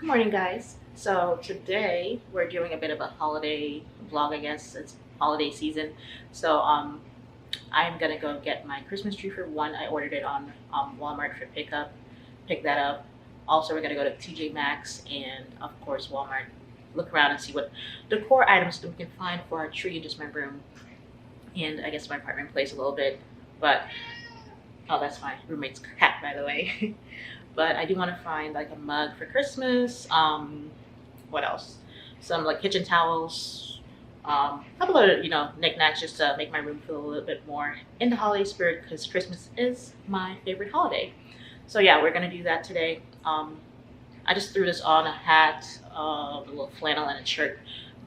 Good morning, guys. So today we're doing a bit of a holiday vlog, I guess. It's holiday season. So I'm gonna go get my Christmas tree for one. I ordered it on Walmart for pickup. Pick that up. Also, we're gonna go to TJ Maxx and of course Walmart. Look around and see what decor items that we can find for our tree in just my room and I guess my apartment place a little bit. But oh, that's my roommate's cat, by the way. But I do want to find like a mug for Christmas. What else? Some like kitchen towels. A couple of knickknacks just to make my room feel a little bit more in the holiday spirit because Christmas is my favorite holiday. So yeah, we're gonna do that today. I just threw this on a hat, a little flannel, and a shirt.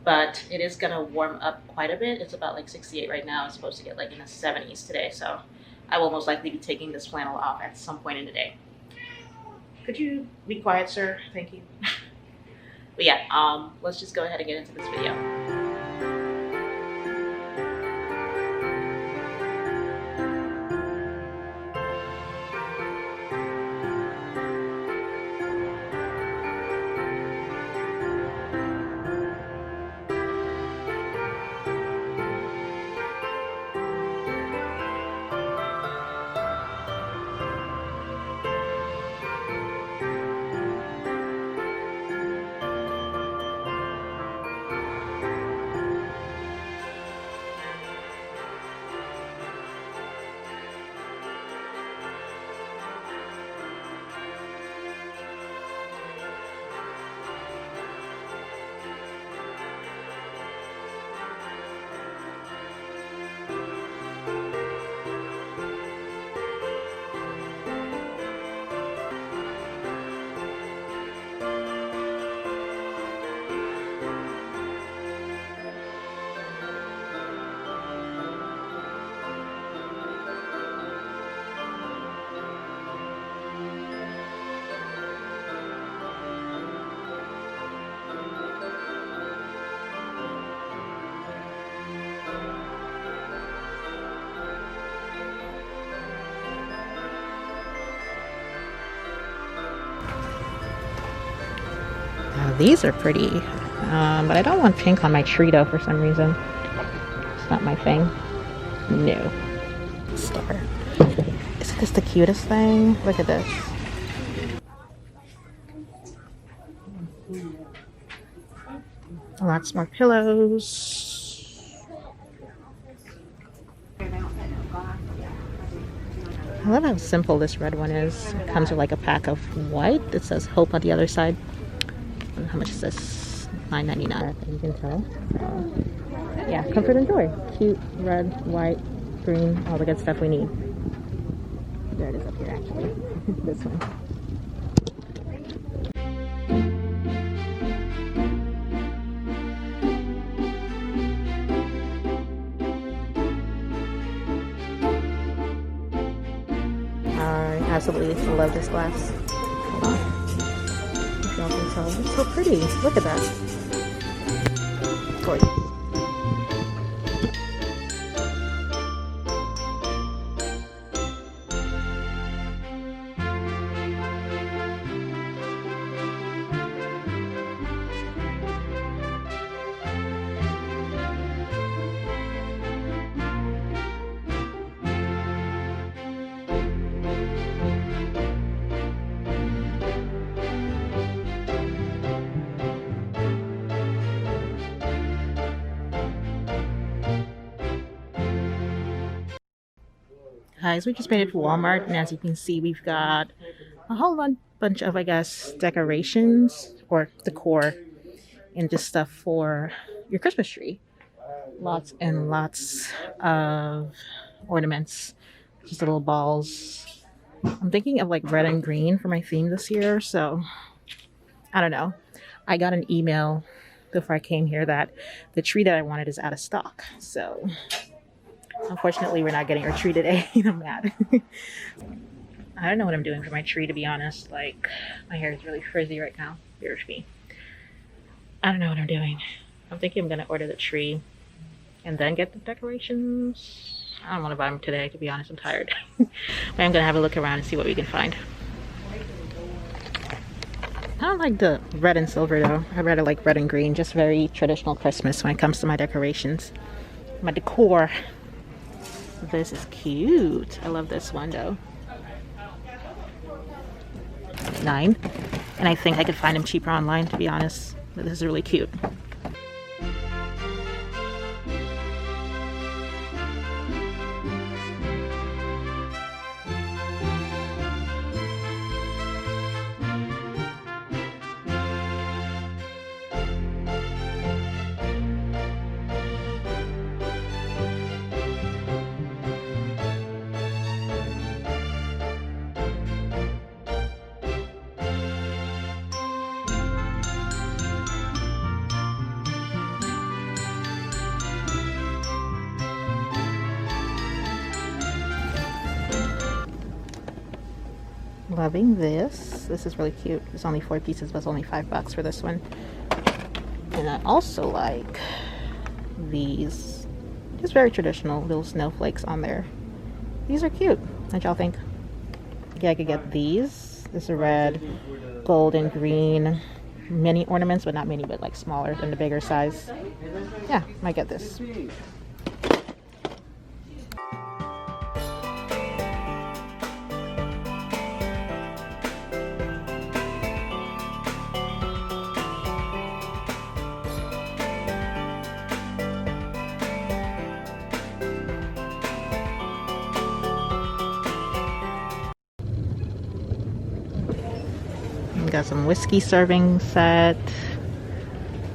But it is gonna warm up quite a bit. It's about like 68 right now. It's supposed to get like in the 70s today. So I will most likely be taking this flannel off at some point in the day. Could you be quiet, sir? Thank you. But yeah, let's just go ahead and get into this video. These are pretty, but I don't want pink on my tree though for some reason. It's not my thing. No. Star. Isn't this the cutest thing? Look at this. Lots more pillows. I love how simple this red one is. It comes with like a pack of white that says hope on the other side. How much is this? $9.99. You can tell. Yeah, comfort and joy. Cute, red, white, green, all the good stuff we need. There it is up here, actually. This one. I absolutely love this glass. Hold on. Y'all can tell. It's so pretty. Look at that. Gorgeous. Guys, we just made it to Walmart, and as you can see, we've got a whole bunch of, I guess, decorations or decor and just stuff for your Christmas tree. Lots and lots of ornaments, just little balls. I'm thinking of like red and green for my theme this year, so I don't know. I got an email before I came here that the tree that I wanted is out of stock, so unfortunately, we're not getting our tree today. I'm mad. I don't know what I'm doing for my tree, to be honest. Like, my hair is really frizzy right now. Bear with me. I don't know what I'm doing. I'm thinking I'm going to order the tree and then get the decorations. I don't want to buy them today, to be honest. I'm tired. But I'm going to have a look around and see what we can find. I don't like the red and silver though. I rather like red and green. Just very traditional Christmas when it comes to my decorations. My decor. This is cute. I love this one though. $9. And I think I could find them cheaper online, to be honest. But this is really cute. Loving this. This is really cute. It's only 4 pieces, but it's only $5 for this one. And I also like these. Just very traditional little snowflakes on there. These are cute. What y'all think? Yeah, I could get these. This is red, gold, and green mini ornaments, but not mini, but like smaller than the bigger size. Yeah, might get this. Got some whiskey serving set.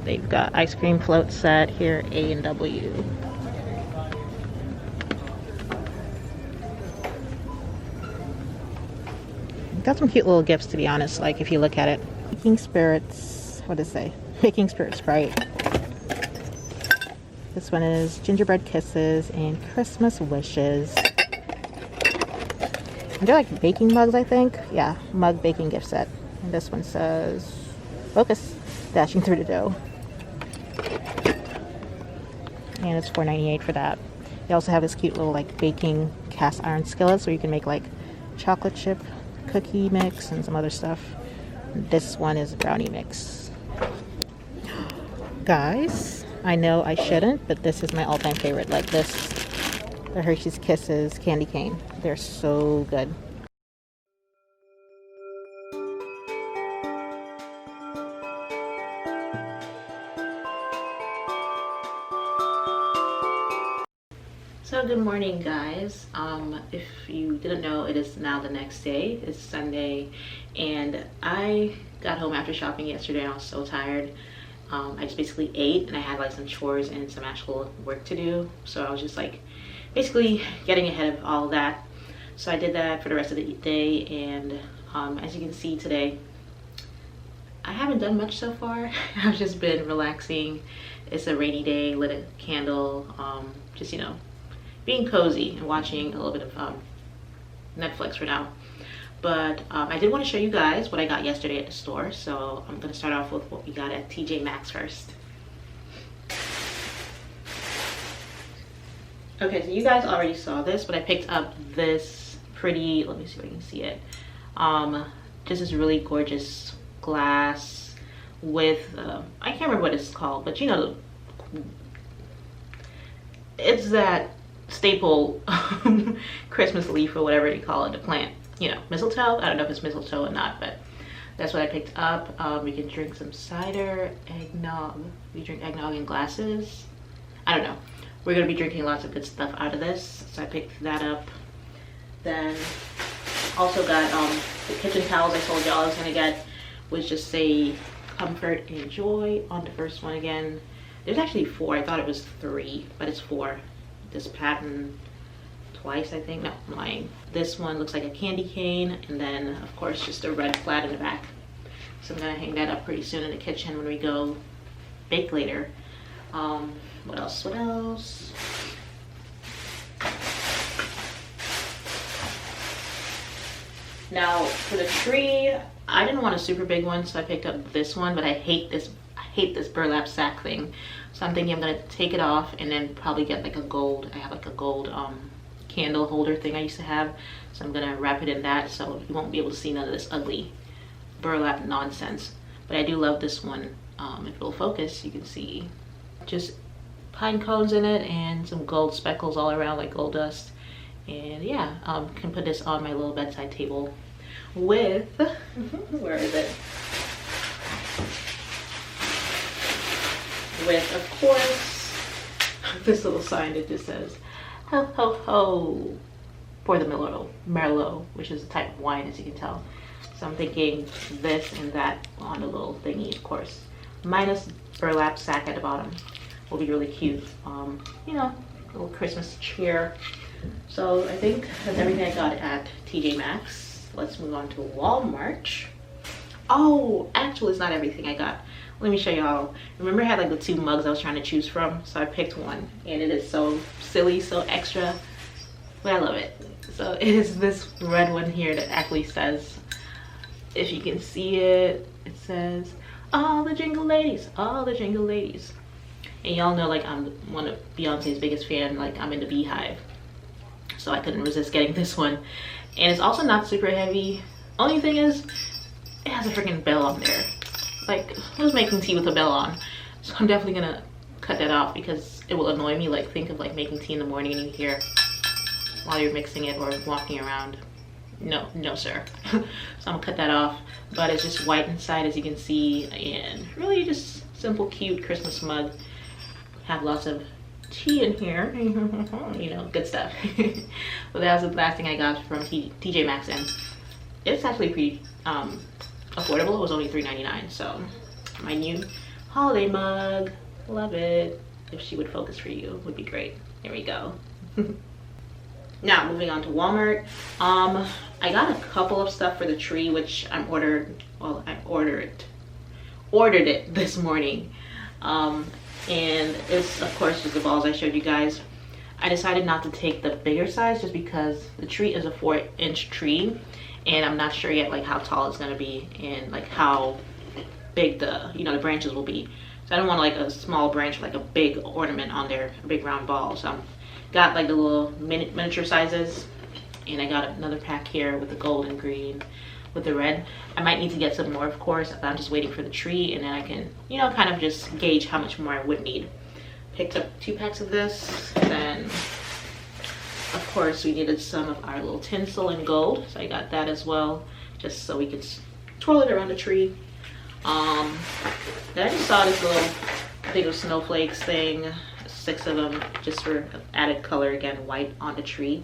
They've got ice cream float set here, A&W. Got some cute little gifts, to be honest, like if you look at it. Baking Spirits, what does it say? Baking Spirit Sprite. This one is Gingerbread Kisses and Christmas Wishes. They're like baking mugs, I think. Yeah, mug baking gift set. And this one says, focus, dashing through the dough. And it's $4.98 for that. They also have this cute little like baking cast iron skillet, so you can make like chocolate chip cookie mix and some other stuff. This one is a brownie mix. Guys, I know I shouldn't, but this is my all-time favorite. Like this, the Hershey's Kisses candy cane. They're so good. So good morning, guys. If you didn't know, it is now the next day. It's Sunday, and I got home after shopping yesterday and I was so tired. I just basically ate, and I had like some chores and some actual work to do, so I was just like basically getting ahead of all of that. So I did that for the rest of the day, and as you can see today, I haven't done much so far. I've just been relaxing. It's a rainy day, lit a candle, just, you know, being cozy and watching a little bit of Netflix for now. But I did want to show you guys what I got yesterday at the store. So I'm going to start off with what we got at TJ Maxx first. Okay, so you guys already saw this, but I picked up this pretty, let me see if I can see it. Just this really gorgeous glass with, I can't remember what it's called, but you know, it's that staple Christmas leaf or whatever you call it, the plant, you know, mistletoe. I don't know if it's mistletoe or not, but that's what I picked up. We can drink some cider, eggnog. We drink eggnog in glasses. I don't know. We're gonna be drinking lots of good stuff out of this, so I picked that up. Then also got the kitchen towels I told y'all I was gonna get, which just say comfort and joy on the first one again. There's actually 4. I thought it was 3, but it's 4. This pattern twice, I think. No, I'm lying. This one looks like a candy cane, and then of course just a red flag in the back. So I'm gonna hang that up pretty soon in the kitchen when we go bake later. What else? What else? Now for the tree, I didn't want a super big one, so I picked up this one, but I hate this burlap sack thing. So I'm thinking I'm gonna take it off and then probably get like a gold, I have like a gold candle holder thing I used to have. So I'm gonna wrap it in that so you won't be able to see none of this ugly burlap nonsense. But I do love this one. If it'll focus, you can see just pine cones in it and some gold speckles all around, like gold dust. And yeah, can put this on my little bedside table with where is it, with of course this little sign that just says ho ho ho for the Merlot, which is a type of wine, as you can tell. So I'm thinking this and that on the little thingy, of course, minus burlap sack at the bottom, will be really cute. You know, a little Christmas cheer. So I think that's everything I got at TJ Maxx. Let's move on to Walmart. Oh, actually, it's not everything I got. Let me show y'all. Remember I had like the 2 mugs I was trying to choose from? So I picked one, and it is so silly, so extra, but I love it. So it is this red one here that actually says, if you can see it, it says, all the jingle ladies, all the jingle ladies. And y'all know, like, I'm one of Beyonce's biggest fan. Like, I'm in the Beehive, so I couldn't resist getting this one. And it's also not super heavy. Only thing is, it has a freaking bell on there. Like, who's making tea with a bell on? So I'm definitely gonna cut that off because it will annoy me. Like, think of like making tea in the morning and you hear while you're mixing it or walking around. No, no sir. So I'm gonna cut that off. But it's just white inside, as you can see, and really just simple, cute Christmas mug. Have lots of tea in here, you know, good stuff. But that was the last thing I got from TJ Maxx, and it's actually pretty affordable. It was only $3.99. So my new holiday mug, love it. If she would focus for you, would be great. There we go. Now moving on to Walmart. I got a couple of stuff for the tree, which I ordered it this morning. And it's of course just the balls I showed you guys. I decided not to take the bigger size just because the tree is a 4-inch tree, and I'm not sure yet like how tall it's gonna be and like how big the the branches will be. So I don't want like a small branch, like a big ornament on there, a big round ball. So I got like the little miniature sizes, and I got another pack here with the gold and green with the red. I might need to get some more, of course, but I'm just waiting for the tree, and then I can, kind of just gauge how much more I would need. Picked up 2 packs of this. Then, of course, we needed some of our little tinsel in gold, so I got that as well, just so we can twirl it around the tree. Then I just saw this little thing of snowflakes thing, 6 of them, just for added color, again, white on the tree.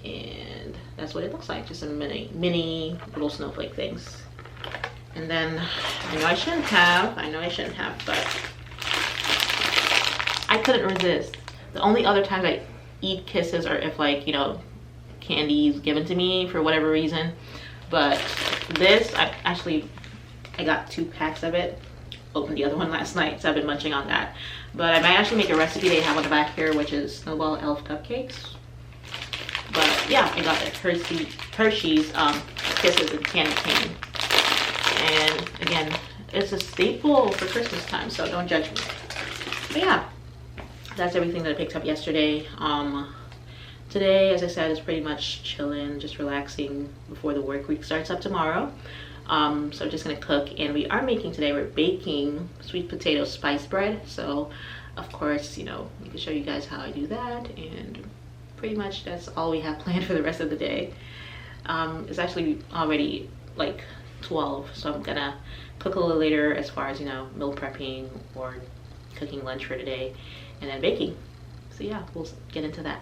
And that's what it looks like, just some mini little snowflake things. And then I know I shouldn't have, but I couldn't resist. The only other times I eat kisses are if like, candy is given to me for whatever reason. But this, I got 2 packs of it. Opened the other one last night, so I've been munching on that. But I might actually make a recipe they have on the back here, which is snowball elf cupcakes. But yeah, I got the Hershey's Kisses and candy cane. And again, it's a staple for Christmas time, so don't judge me. But yeah, that's everything that I picked up yesterday. Today, as I said, is pretty much chilling, just relaxing before the work week starts up tomorrow. So I'm just gonna cook, and we're baking sweet potato spice bread. So of course, we can show you guys how I do that, and pretty much that's all we have planned for the rest of the day. It's actually already like 12, so I'm gonna cook a little later as far as meal prepping or cooking lunch for today, and then baking. So yeah, we'll get into that.